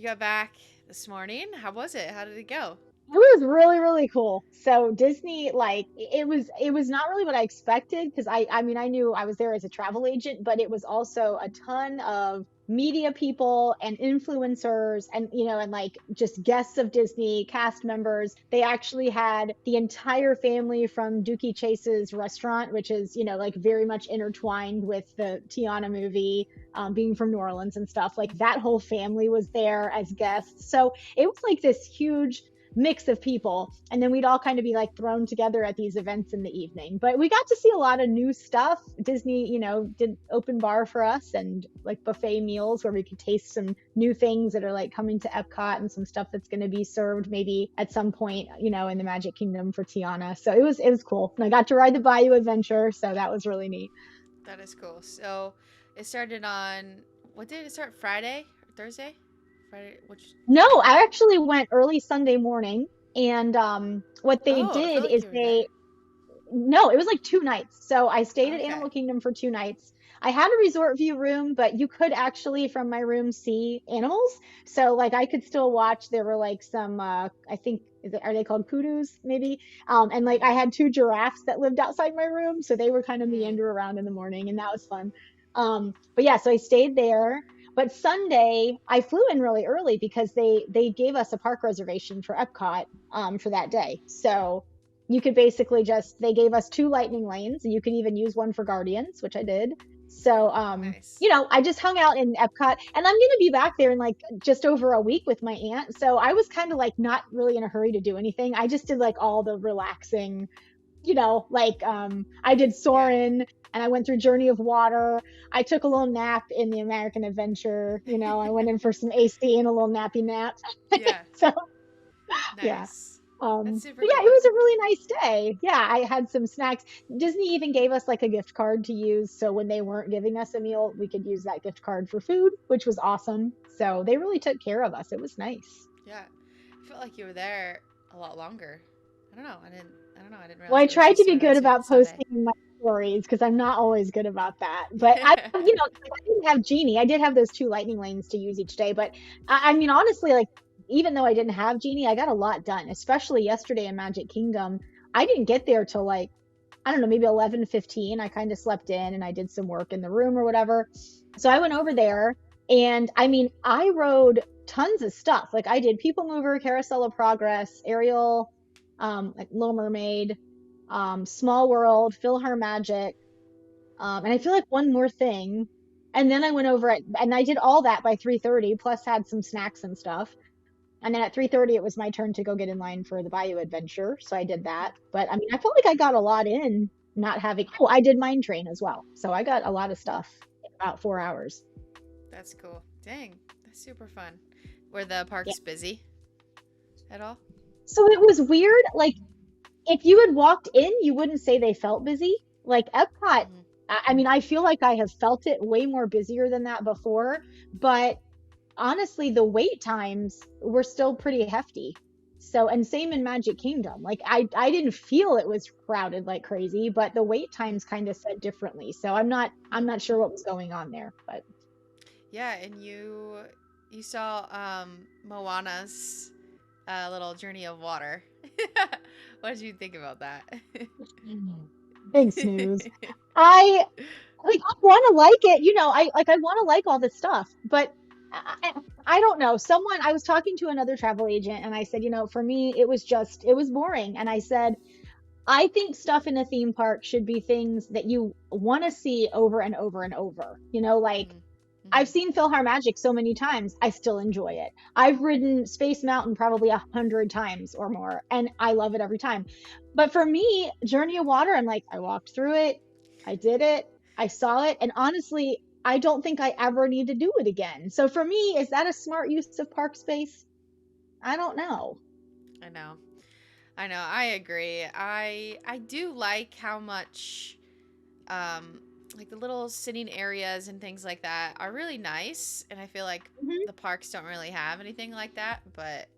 You got back this morning. How was it? How did it go? It was really, really cool. So Disney, like, it was not really what I expected because I mean, I knew I was there as a travel agent, but it was also a ton of media people and influencers and and like just guests of Disney, cast members. They actually had the entire family from Dookie Chase's restaurant, which is, like very much intertwined with the Tiana movie, being from New Orleans and stuff. Like that whole family was there as guests. So it was like this huge mix of people, and then we'd all kind of be like thrown together at these events in the evening. But we got to see a lot of new stuff. Disney, did open bar for us and like buffet meals where we could taste some new things that are like coming to Epcot, and some stuff that's going to be served maybe at some point, in the Magic Kingdom for Tiana. So it was cool, and I got to ride the Bayou Adventure, so that was really neat. That is cool. So it started on what did it start? Friday or Thursday? Friday. Which? No, I actually went early Sunday morning, and what they Oh, I did felt like is you were there. they no, it was like 2 nights. So I stayed at Okay. Animal Kingdom for 2 nights. I had a resort view room, but you could actually from my room see animals. So like I could still watch. There were like some I think are they called kudus maybe? And like I Mm. had two giraffes that lived outside my room, so they would kind of Mm. meander around in the morning, and that was fun. But yeah, so I stayed there. But Sunday I flew in really early because they gave us a park reservation for Epcot for that day. So you could basically just they gave us two lightning lanes, and you could even use one for Guardians, which I did. So Nice. I just hung out in Epcot, and I'm gonna be back there in like just over a week with my aunt. So I was kind of like not really in a hurry to do anything. I just did like all the relaxing, like I did Yeah. Soarin', and I went through Journey of Water. I took a little nap in the American Adventure. I went in for some AC and a little nappy nap. Yeah. So yeah. Nice. That's super But yeah, it cool. was a really nice day. Yeah, I had some snacks. Disney even gave us like a gift card to use. So when they weren't giving us a meal, we could use that gift card for food, which was awesome. So they really took care of us. It was nice. Yeah. I felt like you were there a lot longer. I don't know. I didn't. I don't know. I didn't Well, realize I it was tried to just be good about Sunday. posting my stories because I'm not always good about that. But I didn't have Genie. I did have those two lightning lanes to use each day. But I mean, honestly, like even though I didn't have Genie, I got a lot done, especially yesterday in Magic Kingdom. I didn't get there till like, I don't know, maybe 11:15. I kind of slept in and I did some work in the room or whatever. So I went over there, and I mean, I rode tons of stuff. Like I did People Mover, Carousel of Progress, Ariel, like Little Mermaid, Small World, PhilharMagic, and I feel like one more thing. And then I went over it, and I did all that by 3:30, plus had some snacks and stuff. And then at 3:30, it was my turn to go get in line for the Bayou Adventure. So I did that. But I mean, I felt like I got a lot in not having, oh, I did Mine Train as well. So I got a lot of stuff in about 4 hours. That's cool. Dang. That's super fun. Were the Yeah. parks busy at all? So it was weird. Like, if you had walked in, you wouldn't say they felt busy. Like Epcot, Mm-hmm. I mean, I feel like I have felt it way more busier than that before. But honestly, the wait times were still pretty hefty. So, and same in Magic Kingdom. Like I didn't feel it was crowded like crazy, but the wait times kind of said differently. So I'm not sure what was going on there, but Yeah, and you saw Moana's little journey of water. What did you think about that? big snooze. I I want to like it, I want to like all this stuff, but I don't know. I was talking to another travel agent, and I said, for me, it was boring. And I said, I think stuff in a theme park should be things that you want to see over and over and over. Like I've Mm-hmm. seen PhilharMagic so many times, I still enjoy it. I've ridden Space Mountain probably 100 times or more, and I love it every time. But for me, Journey of Water, I'm like, I walked through it, I did it, I saw it, and honestly, I don't think I ever need to do it again. So for me, is that a smart use of park space? I don't know. I know. I know. I agree. I do like how much um like the little sitting areas and things like that are really nice, and I feel like Mhm. the parks don't really have anything like that, but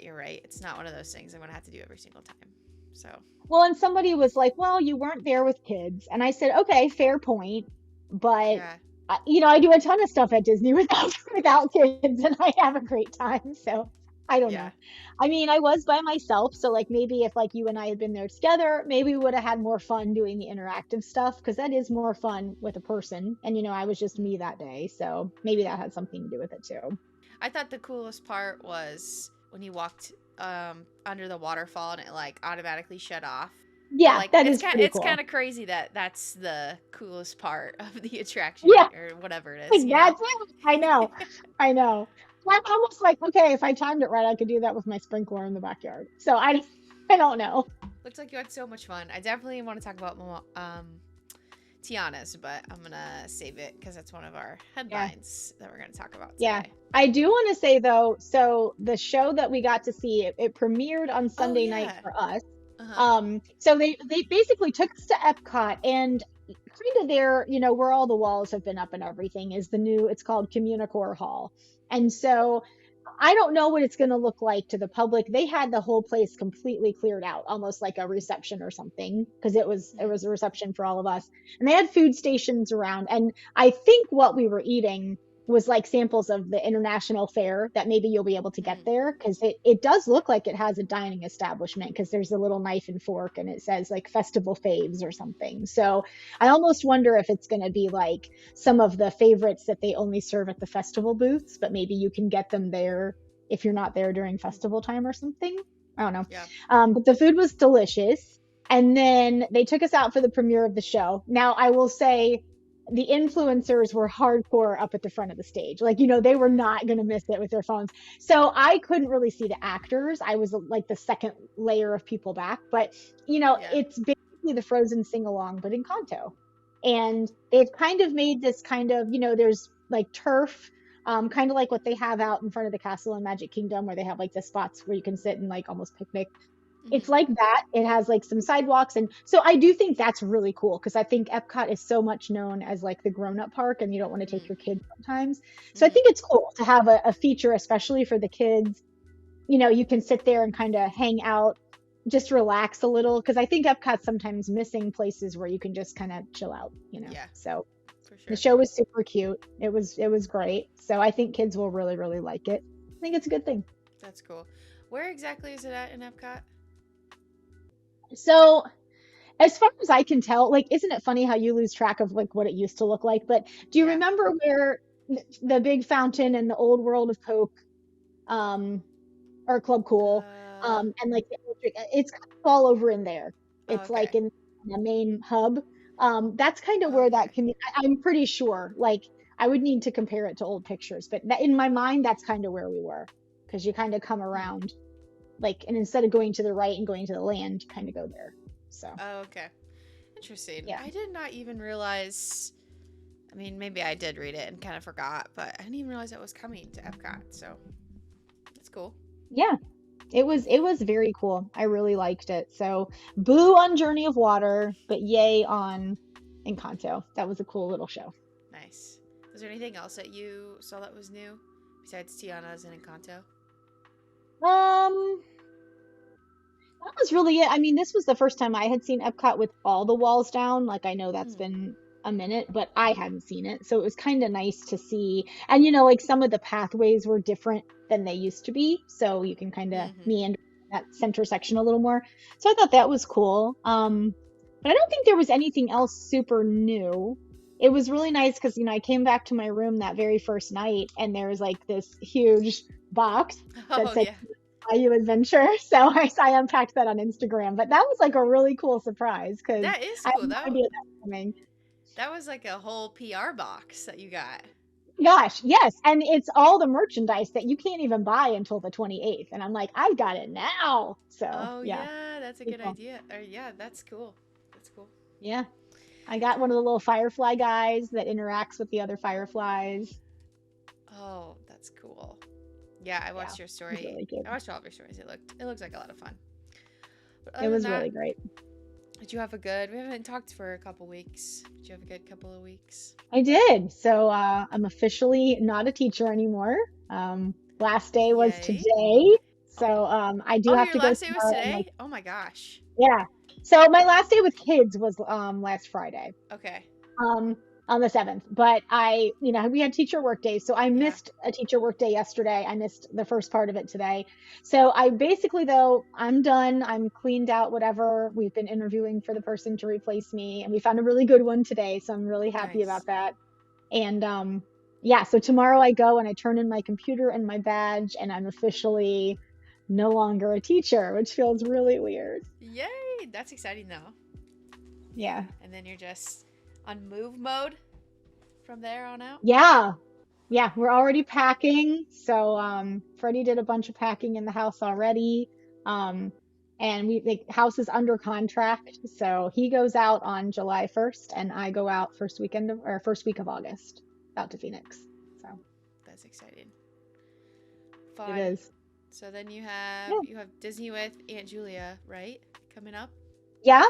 you're right. It's not one of those things I'm going to have to do every single time. So, Well, and somebody was like, well, you weren't there with kids. And I said, okay, fair point. But yeah. I do a ton of stuff at Disney without without kids, and I have a great time. So I don't Yeah. know. I mean, I was by myself, so like maybe if like you and I had been there together, maybe we would have had more fun doing the interactive stuff because that is more fun with a person. And I was just me that day, so maybe that had something to do with it too. I thought the coolest part was when you walked under the waterfall and it like automatically shut off. But Yeah, like that is pretty it's kind cool. of crazy that that's the coolest part of the attraction Yeah, or whatever it is, like you know. that's it. I know. I know. I'm almost like, okay, if I timed it right, I could do that with my sprinkler in the backyard. So I don't know. Looks like you had so much fun. I definitely want to talk about Tiana's, but I'm gonna save it because that's one of our Yeah. headlines that we're gonna talk about Yeah. today. I do want to say though, so the show that we got to see, it premiered on Oh Sunday night yeah. for us. Uh huh. So they basically took us to Epcot and kind of there, where all the walls have been up and everything is it's called Communicore Hall. And so I don't know what it's going to look like to the public. They had the whole place completely cleared out, almost like a reception or something, because it was a reception for all of us. And they had food stations around. And I think what we were eating was like samples of the international fare that maybe you'll be able to get Mm-hmm. there because it does look like it has a dining establishment because there's a little knife and fork and it says like festival faves or something. So I almost wonder if it's going to be like some of the favorites that they only serve at the festival booths, but maybe you can get them there if you're not there during festival time or something. I don't know. Yeah. But the food was delicious. And then they took us out for the premiere of the show. Now, I will say the influencers were hardcore up at the front of the stage. Like, they were not going to miss it with their phones. So I couldn't really see the actors. I was like the second layer of people back. But, Yeah. it's basically the Frozen sing along, but in Kanto. And they've kind of made this kind of, there's like turf, kind of like what they have out in front of the castle in Magic Kingdom, where they have like the spots where you can sit and like almost picnic. It's Mm-hmm. like that. It has like some sidewalks. And so I do think that's really cool because I think Epcot is so much known as like the grown up park and you don't want to take Mm-hmm. your kids sometimes. So I Mm-hmm. think it's cool to have a feature, especially for the kids. You can sit there and kind of hang out, just relax a little because I think Epcot's sometimes missing places where you can just kind of chill out. Yeah. So For the sure. show was super cute. It was great. So I think kids will really, really like it. I think it's a good thing. That's cool. Where exactly is it at in Epcot? So as far as I can tell, like, isn't it funny how you lose track of like what it used to look like? But do you Yeah. remember where the big fountain and the old world of Coke, um, or Club Cool, Uh. and like the electric, it's kind of all over in there. Oh, It's like okay. in the main hub. That's kind of where Okay. that can. I'm pretty sure. Like, I would need to compare it to old pictures, but in my mind, that's kind of where we were because you kind of come Hmm. around, like, and instead of going to the right and going to the land, you kind of go there. So Oh, okay. Interesting. yeah. I did not even realize. I mean, maybe I did read it and kind of forgot, but I didn't even realize it was coming to Epcot. So that's cool. Yeah, it was very cool. I really liked it. So boo on Journey of Water, but yay on Encanto. That was a cool little show. Nice. Was there anything else that you saw that was new besides Tiana's and Encanto? Um, that was really it. I mean, this was the first time I had seen Epcot with all the walls down. Like I know that's Mm. been a minute, but I hadn't seen it. So it was kind of nice to see. And like some of the pathways were different than they used to be. So you can kind of Mm-hmm. meander that center section a little more. So I thought that was cool. But I don't think there was anything else super new. It was really nice because, I came back to my room that very first night and there was like this huge box that Oh said yeah, Bayou adventure. So I unpacked that on Instagram, but that was like a really cool surprise because that is I had cool. no That idea that was coming. that was like a whole PR box that you got. Gosh, yes, and it's all the merchandise that you can't even buy until the 28th, and I'm like, I've got it now. So Oh yeah, yeah, that's a pretty good cool. idea. Or yeah, that's cool. That's cool. Yeah, I got one of the little firefly guys that interacts with the other fireflies. Oh, that's cool. Yeah, I Yeah, watched your it was story. really cute. I watched all of your stories. It looks like a lot of fun. But It other than was that, really great. did you have a good? We haven't talked for a couple weeks. Did you have a good couple of weeks? I did. So I'm officially not a teacher anymore. Last day was Yay! today. So I do Oh, have your to go last day was tomorrow and like today. Oh my gosh. yeah. So my last day with kids was last Friday. Okay. Um on the 7th. But we had teacher work days. So I Yeah. missed a teacher work day yesterday. I missed the first part of it today. So I basically, though, I'm done. I'm cleaned out, whatever. We've been interviewing for the person to replace me, and we found a really good one today. So I'm really happy about Nice. that. And yeah, so tomorrow I go and I turn in my computer and my badge, and I'm officially no longer a teacher, which feels really weird. Yay! That's exciting though. Yeah. And then you're just on move mode from there on out. Yeah. Yeah, we're already packing. So Freddie did a bunch of packing in the house already. Um and the house is under contract. So he goes out on July 1st and I go out first week of August out to Phoenix. So That's exciting. it Fun. is. So then Yeah. you have Disney with Aunt Julia, right? Coming up Yeah.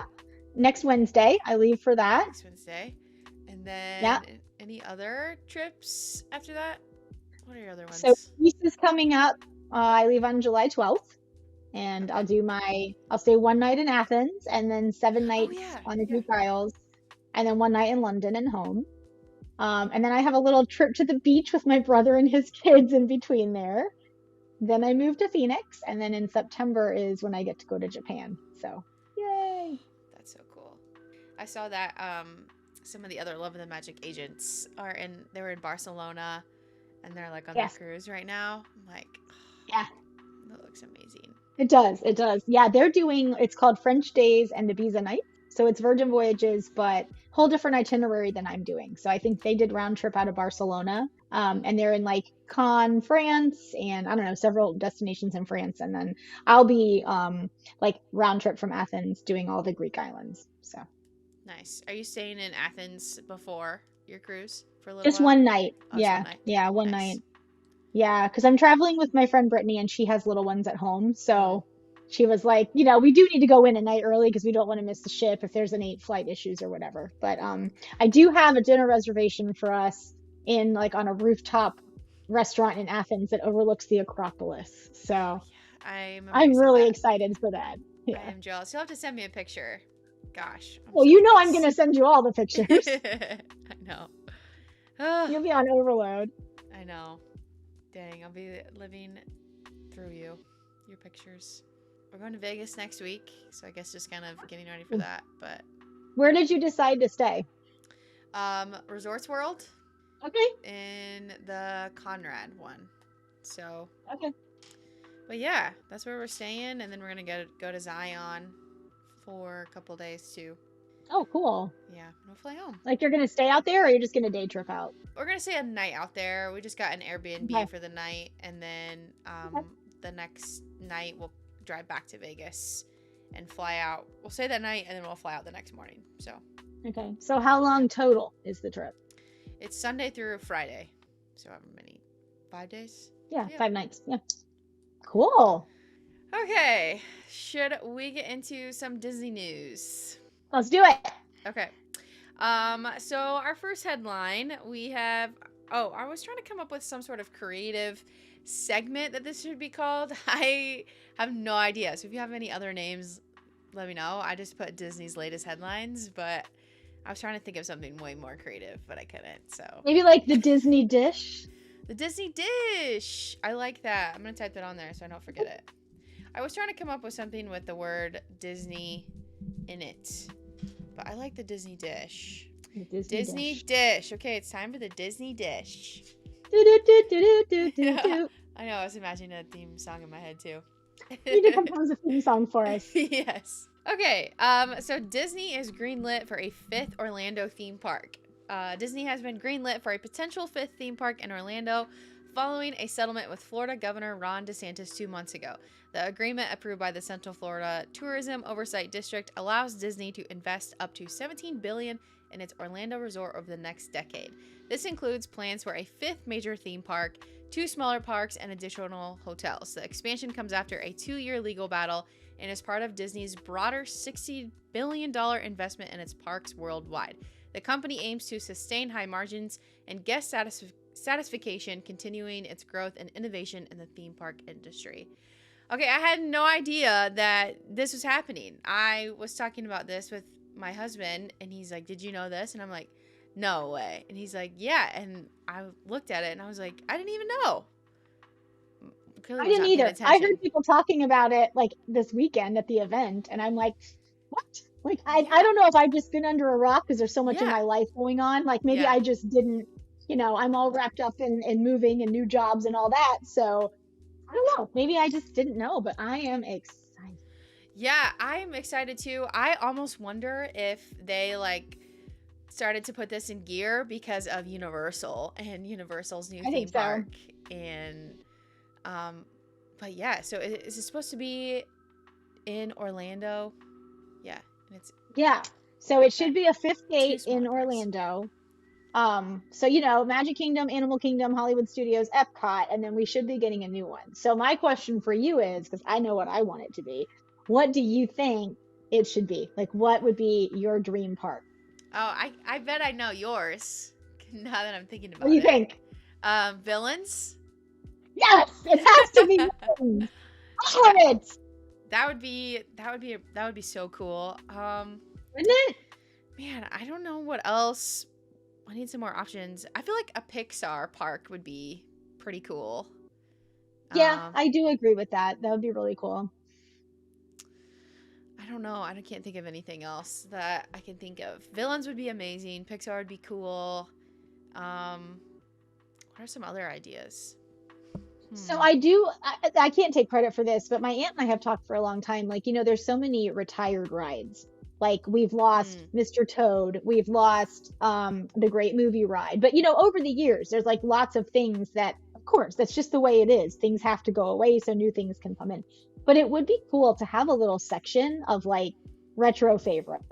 Next Wednesday, I leave for that. next Wednesday. And Yeah. then any other trips after that? What are your other So ones? East is coming up. I leave on July 12th. And Okay. I'll stay one night in Athens and then seven Oh nights yeah, on the yeah. Greek Isles and then one night in London and home. And then I have a little trip to the beach with my brother and his kids in between there. Then I move to Phoenix, and then in September is when I get to go to Japan. So, yay. That's so cool. I saw that some of the other Love of the Magic agents they were in Barcelona and they're like on their Yes. cruise right now. I'm like, Yeah. that looks amazing. It does. It does. Yeah, it's called French Days and Ibiza Nights. So it's Virgin Voyages, but whole different itinerary than I'm doing. So I think they did round trip out of Barcelona. And they're in like Cannes, France, and I don't know, several destinations in France. And then I'll be like round trip from Athens doing all the Greek islands. So Nice. Are you staying in Athens before your cruise for a little just while? one night. Oh, it's one Yeah. night. Yeah, one Nice. night. Yeah, because I'm traveling with my friend Brittany and she has little ones at home. Mm. So she was like, we do need to go in a night early because we don't want to miss the ship if there's any flight issues or whatever. But I do have a dinner reservation for us in like on a rooftop restaurant in Athens that overlooks the Acropolis. So Yeah, I'm I'm amazed at really that. excited for that. I Yeah. am jealous. You'll have to send me a picture. Gosh, I'm Well, so I'm jealous. gonna send you all the pictures. I know. Ah, You'll be on overload. I know. Dang, I'll be living through your pictures. We're going to Vegas next week, so I guess just kind of getting ready for that. But Where did you decide to stay? Resorts World Okay. in the Conrad one. So, Okay. but yeah, that's where we're staying, and then we're gonna go to Zion for a couple days too. Oh, cool. Yeah, and we'll fly home. Like you're gonna stay out there or you're just gonna day trip out? We're gonna stay a night out there. We just got an Okay. Airbnb for the night, and then Okay. the next night we'll drive back to Vegas and fly out. We'll stay that night, and then we'll fly out the next morning. So Okay. So how yeah, long total is the trip? it's Sunday through Friday, so how many? 5 days. Yeah, Yeah. 5 nights. Yeah. Cool. Okay. Should we get into some Disney news? Let's do it. Okay. So our first headline, we have I was trying to come up with some sort of creative segment that this should be called. I have no idea. So if you have any other names, let me know. I just put Disney's latest headlines, but I was trying to think of something way more creative, but I couldn't. So Maybe like the Disney dish. the Disney dish. I like that. I'm going to type that on there so I don't forget it. I was trying to come up with something with the word Disney in it. But I like the Disney dish. The Disney Disney dish. dish. Okay, it's time for the Disney dish. Do, do, do, do, do, do, do, Yeah, do. I know. I was imagining a theme song in my head too. You need to compose a theme song for us. Yes. Okay. So Disney is greenlit for a fifth Orlando theme park. Disney has been greenlit for a potential fifth theme park in Orlando following a settlement with Florida Governor Ron DeSantis 2 months ago. The agreement approved by the Central Florida Tourism Oversight District allows Disney to invest up to $17 billion in its Orlando resort over the next decade. This includes plans for a fifth major theme park, 2 smaller parks, and additional hotels. The expansion comes after a 2-year legal battle and is part of Disney's broader $60 billion investment in its parks worldwide. The company aims to sustain high margins and guest satisfaction, continuing its growth and innovation in the theme park industry. Okay, I had no idea that this was happening. I was talking about this with my husband, and he's like, "Did you know this?" And I'm like, no way. And he's like, yeah. And I looked at it and I was like, I didn't even know. Clearly I was didn't not paying either. I heard attention. people talking about it like this weekend at the event, and I'm like, what? Like, I Yeah. don't know if I've just been under a rock because there's so much in Yeah. my life going on. Like maybe Yeah. I just didn't, I'm all wrapped up in moving and new jobs and all that. So I don't know. Maybe I just didn't know, but I am excited. Yeah, I'm excited too. I almost wonder if they like started to put this in gear because of Universal and Universal's new I think theme so. park. And um but yeah, so is it supposed to be in Orlando? Yeah, and it's Yeah. So it okay. should be a fifth Two gate in smaller parks. Orlando. So Magic Kingdom, Animal Kingdom, Hollywood Studios, Epcot, and then we should be getting a new one. So my question for you is, because I know what I want it to be, what do you think it should be? Like, what would be your dream park? Oh, I bet I know yours. Now that I'm thinking What do about you it. think? Villains. Yes, it has to be villains. I Yeah, love it, that would be so cool. wouldn't it? Man, I don't know what else. I need some more options. I feel like a Pixar park would be pretty cool. Yeah, Um, I do agree with that. That would be really cool. I don't know. I can't think of anything else that I can think of. Villains would be amazing. Pixar would be cool. Um, what are some other ideas? So Hmm. I can't take credit for this, but my aunt and I have talked for a long time. Like, there's so many retired rides. Like we've lost Hmm. Mr. Toad, we've lost the Great Movie Ride. But over the years, there's like lots of things that, of course, that's just the way it is. Things have to go away so new things can come in. But it would be cool to have a little section of like retro favorites,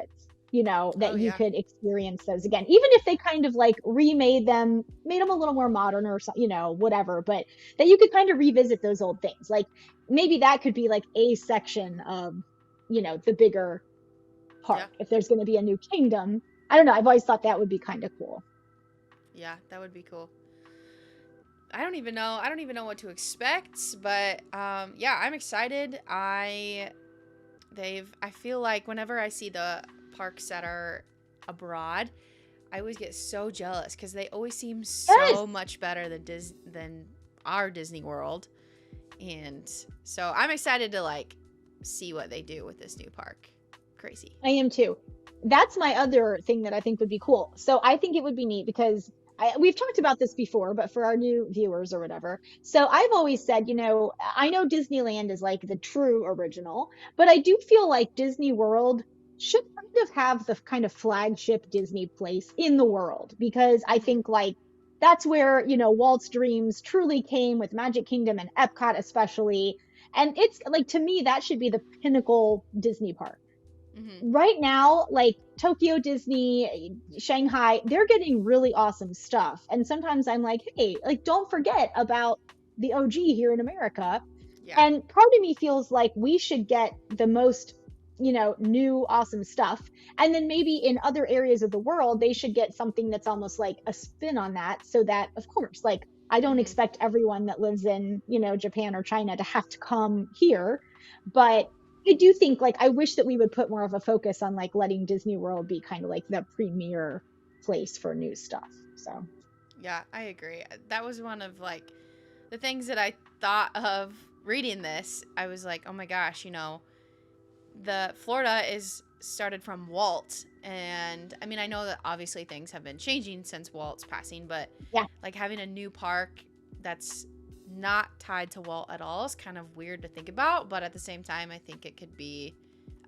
Oh that you yeah. could experience those again. Even if they kind of like remade them, made them a little more modern or so, whatever, but that you could kind of revisit those old things. Like maybe that could be like a section of, the bigger Yeah. park. If there's going to be a new kingdom, I don't know. I've always thought that would be kind of cool. Yeah. That would be cool. I don't even know. I don't even know what to expect, but yeah, I'm excited. I feel like whenever I see the parks that are abroad, I always get so jealous because they always seem Yes, so much better than our Disney World. And so I'm excited to like see what they do with this new park. Crazy. I am too. That's my other thing that I think would be cool. So I think it would be neat because we've talked about this before, but for our new viewers or whatever. So I've always said, I know Disneyland is like the true original, but I do feel like Disney World should kind of have the kind of flagship Disney place in the world because I Mhm. think like that's where, Walt's dreams truly came with Magic Kingdom and Epcot especially. And it's like to me that should be the pinnacle Disney park Mhm. right now, like Tokyo Disney, Shanghai, they're getting really awesome stuff. And sometimes I'm like, hey, like, don't forget about the OG here in America. Yeah. And part of me feels like we should get the most, new awesome stuff. And then maybe in other areas of the world, they should get something that's almost like a spin on that. So that, of course, like, I don't Mhm. expect everyone that lives in, Japan or China to have to come here. But I do think like I wish that we would put more of a focus on like letting Disney World be kind of like the premier place for new stuff. So Yeah, I agree. That was one of like the things that I thought of reading this. I was like, "Oh my gosh, the Florida is started from Walt." And I mean, I know that obviously things have been changing since Walt's passing, but yeah, like having a new park that's not tied to Walt at all is kind of weird to think about, but at the same time I think it could be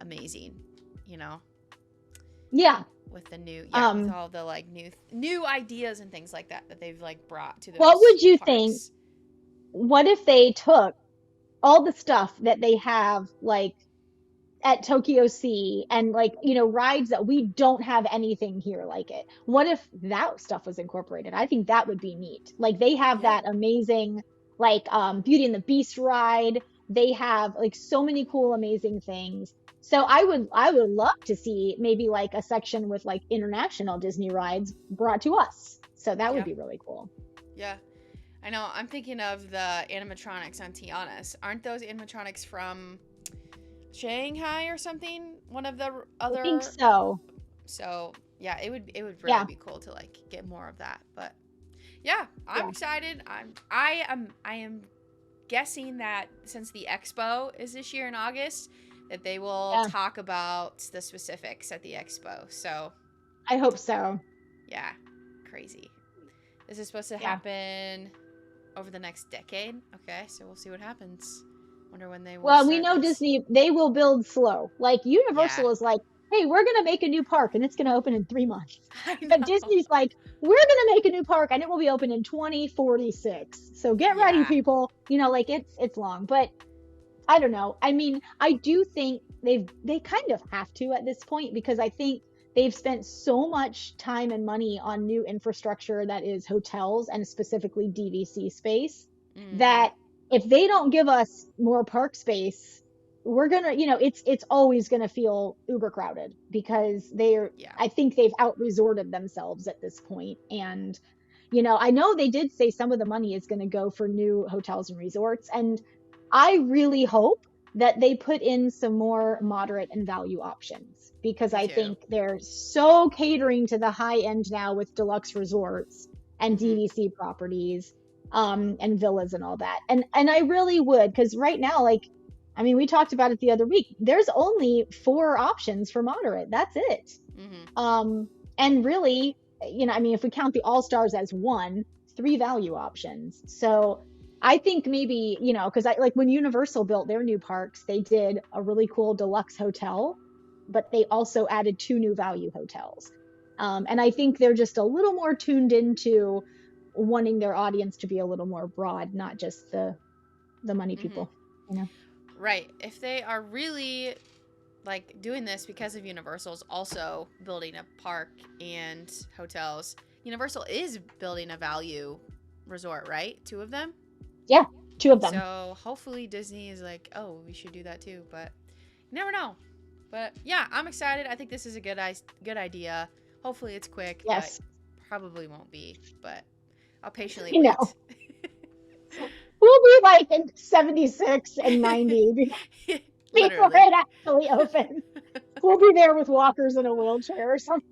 amazing, you know, yeah. with the new yeah, with Um, all the like new ideas and things like that they've like brought to what those would you think? parks. What if they took all the stuff that they have like at Tokyo Sea and like, rides that we don't have anything here like it? What if that stuff was incorporated? I think that would be neat. Like they have Yeah. that amazing like Beauty and the Beast ride. They have like so many cool amazing things. So I would love to see maybe like a section with like international Disney rides brought to us. So that would Yeah. be really cool. Yeah. I know. I'm thinking of the animatronics on Tiana's. Aren't those animatronics from Shanghai or something? One of the I think other. so. So Yeah, it would really Yeah, be cool to like get more of that. But yeah, I'm yeah, excited. I am guessing that since the expo is this year in August, that they will yeah. talk about the specifics at the expo. So I hope so. yeah, crazy. This is supposed to Yeah. happen over the next decade. Okay, so we'll see what happens. Wonder when they will Well, we start know this. Disney, they will build slow. Like Yeah, Universal is like, hey, we're going to make a new park and it's going to open in 3 months. I But know. Disney's like, we're going to make a new park and it will be open in 2046. So get ready, Yeah, people. Like it's long, but I don't know. I mean, I do think they kind of have to at this point because I think they've spent so much time and money on new infrastructure that is hotels and specifically DVC space mm-hmm. that if they don't give us more park space, we're gonna, it's always gonna feel uber crowded because Yeah. I think they've out resorted themselves at this point. And I know they did say some of the money is going to go for new hotels and resorts. And I really hope that they put in some more moderate and value options because Me I too. think they're so catering to the high end now with deluxe resorts and Mm-hmm. DVC properties, and villas and all that. And I really would, because right now, like, I mean, we talked about it the other week. There's only four options for moderate. That's it. Mm-hmm. Um, and really, I mean, if we count the all stars as one, three value options. So I think maybe, because I like when Universal built their new parks, they did a really cool deluxe hotel, but they also added two new value hotels. And I think they're just a little more tuned into wanting their audience to be a little more broad, not just the money Mm-hmm. people, you know? Right. If they are really like doing this because of Universal's also building a park and hotels. Universal is building a value resort, right? Two of them. Yeah, two of them. So hopefully Disney is like, oh, we should do that too. But you never know. But yeah, I'm excited. I think this is a good idea. Hopefully it's quick, but Yes. probably won't be. But I'll patiently You know. wait. We'll be like in 76 and 90 before Literally. it actually opens. We'll be there with walkers in a wheelchair or something.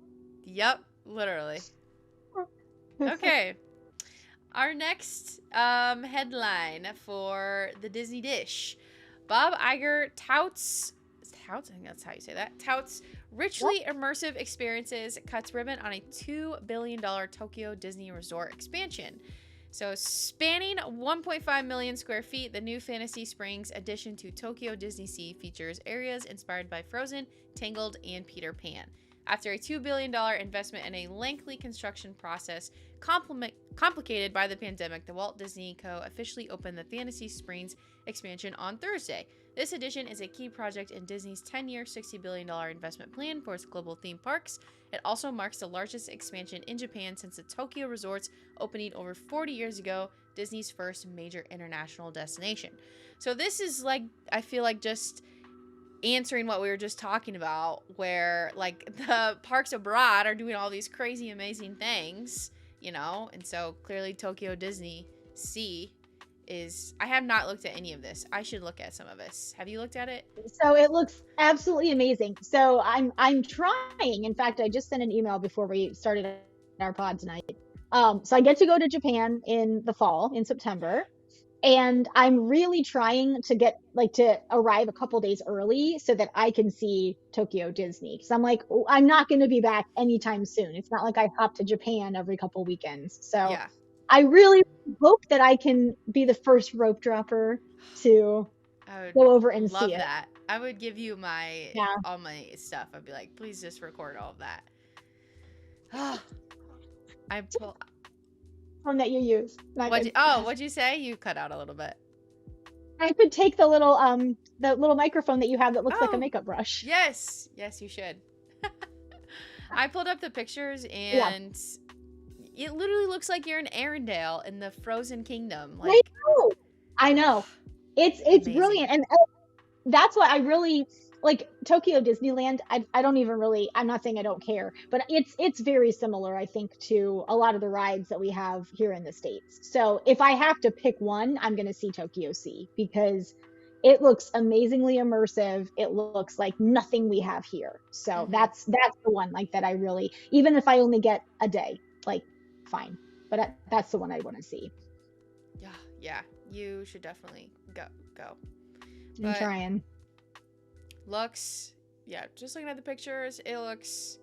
Yep, literally. Okay. Our next headline for the Disney Dish. Bob Iger touts, I think that's how you say that, touts Yep. richly immersive experiences, cuts ribbon on a $2 billion Tokyo Disney Resort expansion. So, spanning 1.5 million square feet, the new Fantasy Springs addition to Tokyo Disney Sea features areas inspired by Frozen, Tangled, and Peter Pan. After a $2 billion investment and a lengthy construction process complicated by the pandemic, the Walt Disney Co. officially opened the Fantasy Springs expansion on Thursday. This addition is a key project in Disney's 10-year, $60 billion investment plan for its global theme parks. It also marks the largest expansion in Japan since the Tokyo Resort's opening over 40 years ago, Disney's first major international destination. So this is like, I feel like just answering what we were just talking about, where like the parks abroad are doing all these crazy, amazing things, and so clearly Tokyo Disney Sea is. I have not looked at any of this. I should look at some of this. Have you looked at it? So it looks absolutely amazing. So I'm trying. In fact, I just sent an email before we started our pod tonight. So I get to go to Japan in the fall, in September. And I'm really trying to get like to arrive a couple days early so that I can see Tokyo Disney. Because I'm like, I'm not going to be back anytime soon. It's not like I hop to Japan every couple weekends. So Yeah, I really hope that I can be the first rope dropper to I would go over and see love it. that. I would give you my Yeah, all my stuff. I'd be like, please just record all of that. I pull. one that you use. Not What? good. Oh, Yes. what'd you say? You cut out a little bit. I could take the little microphone that you have that looks like a Oh, makeup brush. yes, yes, you should. I pulled up the pictures Yeah. and it literally looks like you're in Arendelle in the Frozen Kingdom. I Like, know. I know. It's amazing. brilliant. And that's why I really like Tokyo Disneyland. I don't even really, I'm not saying I don't care, but it's very similar, I think, to a lot of the rides that we have here in the States. So if I have to pick one, I'm gonna see Tokyo Sea because it looks amazingly immersive. It looks like nothing we have here. So Mm-hmm. that's the one like that I really, even if I only get a day, like fine. But that's the one I want to see. Yeah, yeah. You should definitely go. I'm But trying. looks, yeah, just looking at the pictures, it looks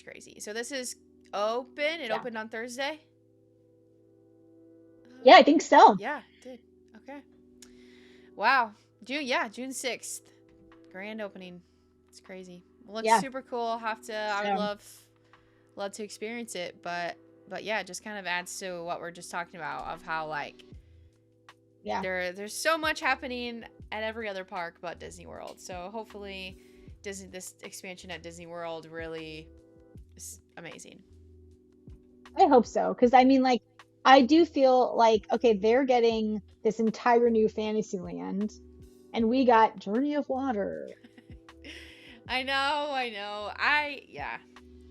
crazy. So this is open. It Yeah. opened on Thursday. Yeah, I think so. Yeah, it did. Okay. Wow. June 6th. Grand opening. It's crazy. It looks Yeah. super cool. I would So love to experience it, but yeah, it just kind of adds to what we're just talking about of how like yeah. there's so much happening at every other park but Disney World. So hopefully this expansion at Disney World really is amazing. I hope so. Because I mean, like, I do feel like, okay, they're getting this entire new Fantasyland, and we got Journey of Water. I know. Yeah,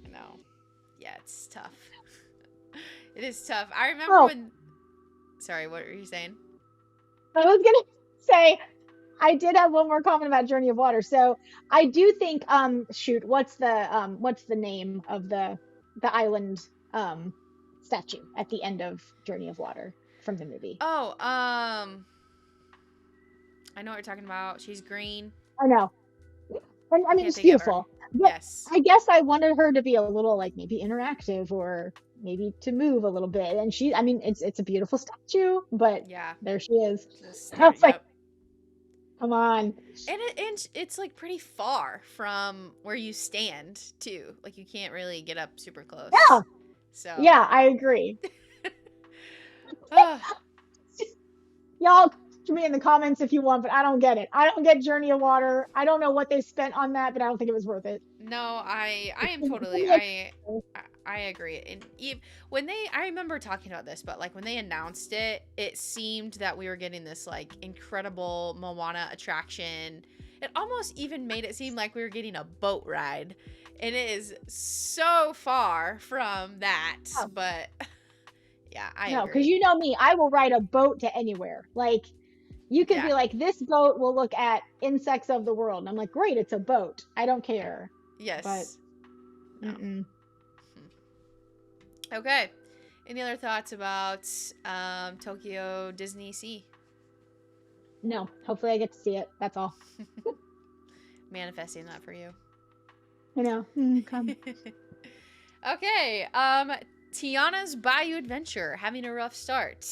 I know. Yeah, it's tough. It is tough. I remember Oh, when. Sorry, what were you saying? I was gonna say I did have one more comment about Journey of Water. So I do think, shoot, what's the name of the island statue at the end of Journey of Water from the movie? Oh, I know what you're talking about. She's green. I know. And I I mean, can't it's think of her. beautiful. But Yes. I guess I wanted her to be a little like maybe interactive or maybe to move a little bit. And I mean, it's a beautiful statue, but Yeah. there she is. Just I there. was like, Yep. come on. And it's like pretty far from where you stand too. Like you can't really get up super Yeah, close. So, yeah, I agree. uh, Y'all to me in the comments if you want, but I don't get it. I don't get Journey of Water. I don't know what they spent on that, but I don't think it was worth it. no, I am It's totally pretty I agree. And when I remember talking about this, but like when they announced it, it seemed that we were getting this like incredible Moana attraction. It almost even made it seem like we were getting a boat ride. And it is so far from that, expensive. but yeah, I No, because agree. you know me, I will ride a boat to anywhere. Like you could Yeah. be like, this boat will look at insects of the world. And I'm like, great, it's a boat. I don't care. But Yes. No. mm-mm. Okay. Any other thoughts about Tokyo Disney Sea? No, hopefully I get to see it. That's all. Manifesting that for you. You know, come. Okay. Tiana's Bayou Adventure having a rough start.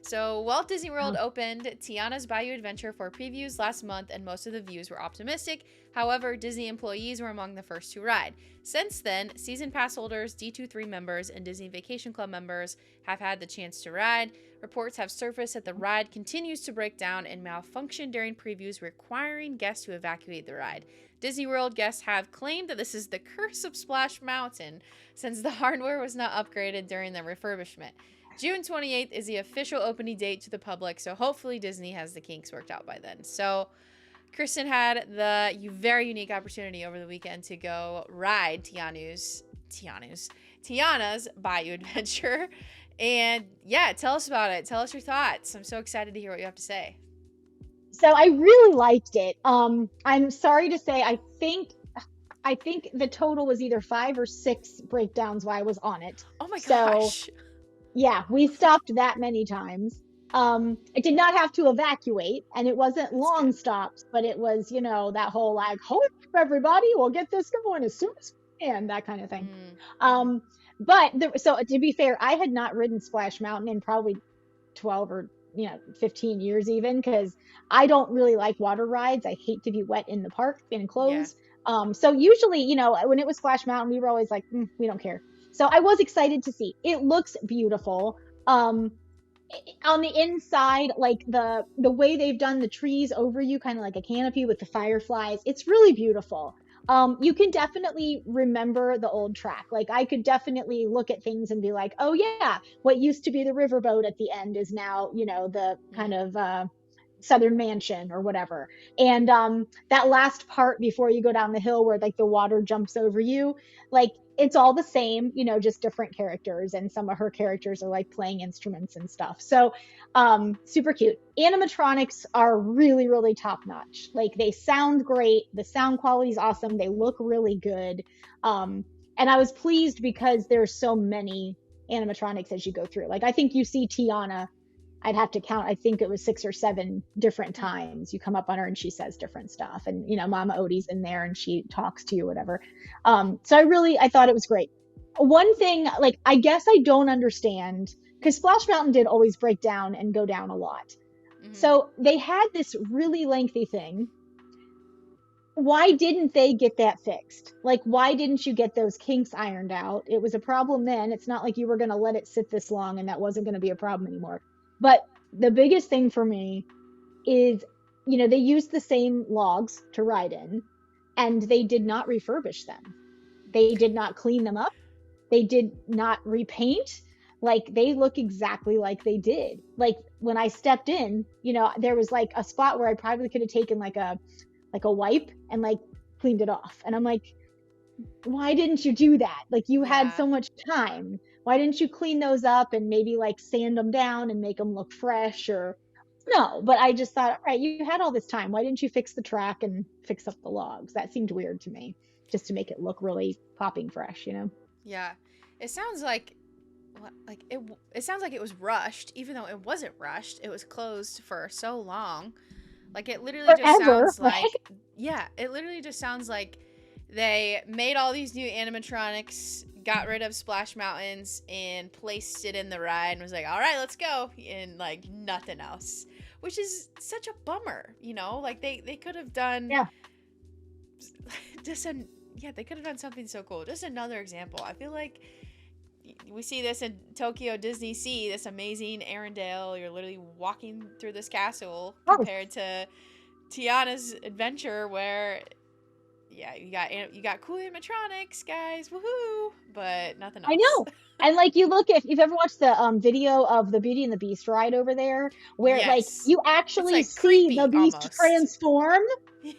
So, Walt Disney World Oh, opened Tiana's Bayou Adventure for previews last month, and most of the views were optimistic. However, Disney employees were among the first to ride. Since then, season pass holders, D23 members, and Disney Vacation Club members have had the chance to ride. Reports have surfaced that the ride continues to break down and malfunction during previews, requiring guests to evacuate the ride. Disney World guests have claimed that this is the curse of Splash Mountain, since the hardware was not upgraded during the refurbishment. June 28th is the official opening date to the public, so hopefully Disney has the kinks worked out by then. So, Kristin had the very unique opportunity over the weekend to go ride Tiana's Bayou Adventure. And yeah, tell us about it. Tell us your thoughts. I'm so excited to hear what you have to say. so I really liked it. I'm sorry to say, I think the total was either 5 or 6 breakdowns while I was on it. Oh my So gosh. yeah, we stopped that many times. I did not have to evacuate, and it wasn't That's good. long stops, but it was, that whole like, hold up, everybody, we'll get this going as soon as we can, that kind of thing. Mm-hmm. Um, but so to be fair, I had not ridden Splash Mountain in probably 12 or 15 years even because I don't really like water rides. I hate to be wet in the park in Yeah. clothes. So usually, when it was Splash Mountain, we were always like, we don't care. So I was excited to see. It looks beautiful. On the inside, like the way they've done the trees over you, kind of like a canopy with the fireflies, it's really beautiful. You can definitely remember the old track. Like I could definitely look at things and be like, oh yeah, what used to be the riverboat at the end is now, the kind Mm. of Southern Mansion or whatever. And that last part before you go down the hill where like the water jumps over you, like it's all the same, just different characters. And some of her characters are like playing instruments and stuff. So super cute. Animatronics are really, really top notch. Like they sound great. The sound quality is awesome. They look really good. Um, and I was pleased because there's so many animatronics as you go through. Like I think you see Tiana, I'd have to count. I think it was 6 or 7 different Mm. times. You come up on her and she says different stuff. And Mama Odie's in there and she talks to you, whatever. So I thought it was great. One thing, like I guess I don't understand, because Splash Mountain did always break down and go down a lot. Hmm. So they had this really lengthy thing. Why didn't they get that fixed? Like, why didn't you get those kinks ironed out? It was a problem then. It's not like you were going to let it sit this long and that wasn't going to be a problem anymore. But the biggest thing for me is, they used the same logs to ride in and they did not refurbish them. They did not clean them up. They did not repaint. Like they look exactly like they did. Like when I stepped in, there was like a spot where I probably could have taken like a wipe and like cleaned it off. And I'm like, why didn't you do that? Like you had Yeah. so much time. Why didn't you clean those up and maybe like sand them down and make them look fresh or no, but I just thought, all right, you had all this time. Why didn't you fix the track and fix up the logs? That seemed weird to me, just to make it look really popping fresh. Yeah. It sounds like it sounds like it was rushed, even though it wasn't rushed. It was closed for so long. Like it literally just Forever, sounds right? like yeah, it literally just sounds like they made all these new animatronics, got rid of Splash Mountains, and placed it in the ride and was like, all right, let's go. And like nothing else. Which is such a bummer. Like they could have done Yeah. just an yeah, they could have done something so cool. Just another example. I feel like we see this in Tokyo Disney Sea, this amazing Arendelle. You're literally walking through this castle Oh, compared to Tiana's adventure, where yeah, you got cool animatronics, guys, woohoo, but nothing I else. know. And like you look, if you've ever watched the video of the Beauty and the Beast ride over there, where like Yes, you it's actually like see the creepy beast almost. transform,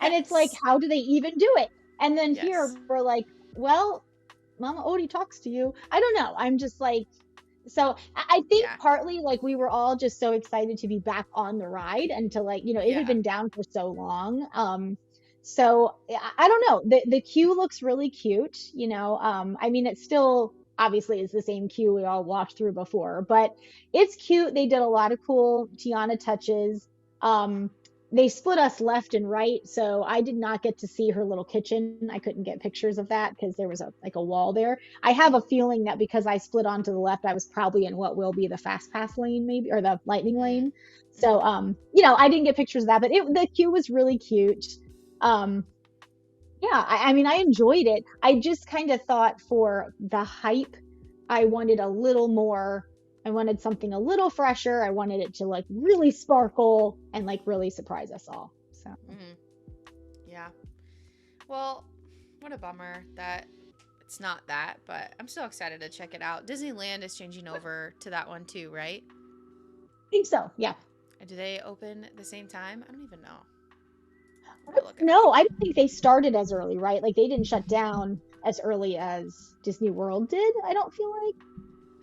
and it's like, Yes, how do they even do it? And then here yes, we're like, well, Mama Odie talks to you. I don't know. I'm just like, so I think yeah, partly like we were all just so excited to be back on the ride and to like, it had yeah, been down for so long. So I don't know. The queue looks really cute. I mean, it's still obviously is the same queue we all walked through before, but it's cute. They did a lot of cool Tiana touches. Um, they split us left and right, so I did not get to see her little kitchen. I couldn't get pictures of that because there was a wall there. I have a feeling that because I split onto the left, I was probably in what will be the fast pass lane, maybe, or the lightning mm, lane. So, mm-hmm. I didn't get pictures of that, but the queue was really cute. Um, yeah, I mean, I enjoyed it. I just kind of thought for the hype, I wanted a little more. I wanted something a little fresher. I wanted it to like really sparkle and like really surprise us all. So, Mm-hmm. Yeah. Well, what a bummer that it's not that, but I'm still excited to check it out. Disneyland is changing over to that one too, right? I think so. Yeah. Do they open at the same time? I don't even know. Let me look it up. No, I don't think they started as early, right? Like they didn't shut down as early as Disney World did, I don't feel like.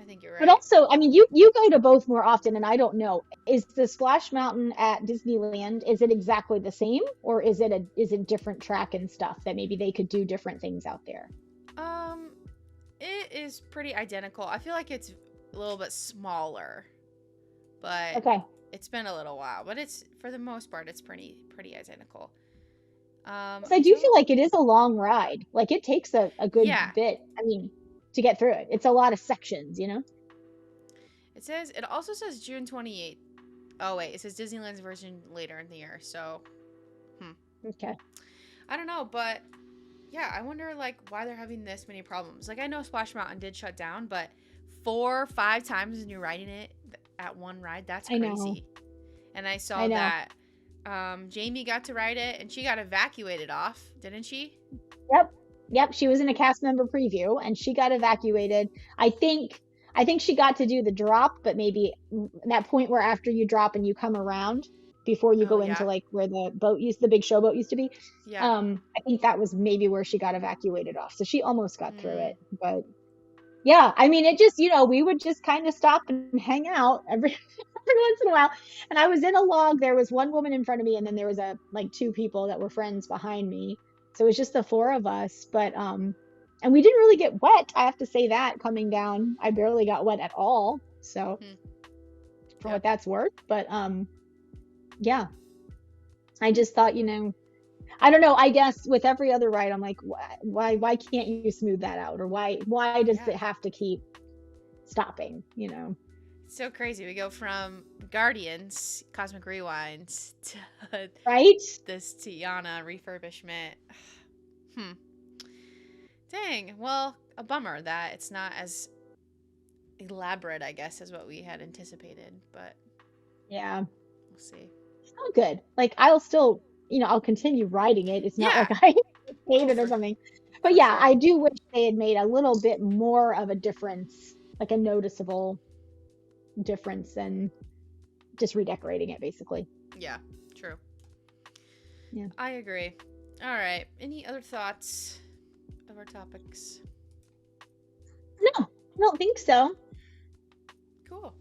I think you're But right. also, I mean, you go to both more often, and I don't know. Is the Splash Mountain at Disneyland, is it exactly the same, or is it different track and stuff that maybe they could do different things out there? Um, it is pretty identical. I feel like it's a little bit smaller, but Okay. it's been a little while. But it's for the most part, it's pretty identical. So I I do don't. feel like it is a long ride. Like it takes a good Yeah, bit, I mean, to get through it. It's a lot of sections. it also says June 28th. Oh wait, it says Disneyland's version later in the year. So, hmm. Okay. I don't know, but yeah, I wonder like why they're having this many problems. Like I know Splash Mountain did shut down, but 4 or 5 times when you're riding it at one ride, that's I know. crazy. And I I saw know. that Jamie got to ride it and she got evacuated off, didn't she? Yep. Yep. She was in a cast member preview and she got evacuated. I think she got to do the drop, but maybe that point where after you drop and you come around, before you Oh go into yeah. like where the big showboat used to be. Yeah. I think that was maybe where she got evacuated off. So she almost got through Mm. it. But yeah, I mean, it just, we would just kind of stop and hang out every every once in a while. And I was in a log. There was one woman in front of me, and then there was like two people that were friends behind me. So it was just the four of us. But and we didn't really get wet. I have to say that coming down, I barely got wet at all. So Hmm. for Yeah. what that's worth. But yeah, I Hmm. just thought, I don't know. I guess with every other ride, I'm like, why can't you smooth that out? Or why does Yeah. it have to keep stopping, So crazy. We go from Guardians, Cosmic Rewinds, to right? this Tiana refurbishment. Hmm. Dang. Well, a bummer that it's not as elaborate, I guess, as what we had anticipated, but Yeah, we'll see. still good. Like I'll still, I'll continue riding it. It's not like Yeah. I hate Oh, it or for something. But for yeah, I sure. do wish they had made a little bit more of a difference, like a noticeable difference than just redecorating it basically. Yeah. True. Yeah. I agree. All right. Any other thoughts of our topics? No, I don't think so. Cool.